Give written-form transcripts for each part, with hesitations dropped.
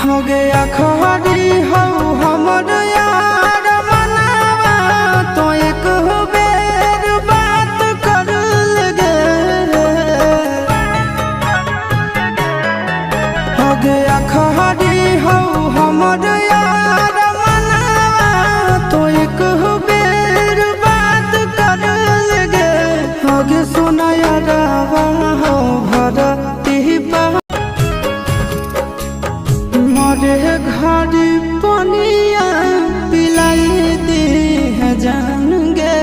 हो गया खरी हो हमर यार मनावा तो एक बेर बात कर लगे। हो गया खरी हो हमर यार मनावा तो एक बेर बात कर लगे। हो गे सोना यारावा हो भरती मोरे घड़ी पनिया पिलाई दी है जान गे।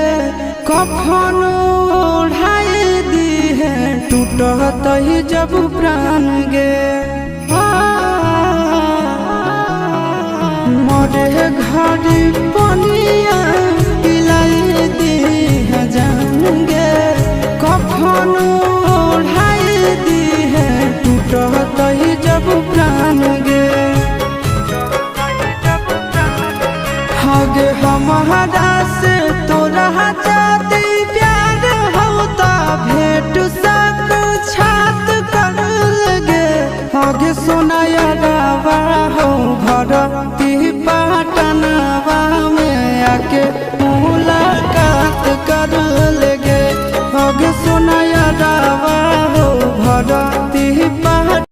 कफन ओढ़ाई दी है टूटत ही जब प्राण गे। मोरे घड़ी पनिया पिलाई दी है जान गे। कफन ओढ़ाई दी है टूटत ही जब प्राण गे। हगे हमारा से तोरा जाती प्यार होता भेंट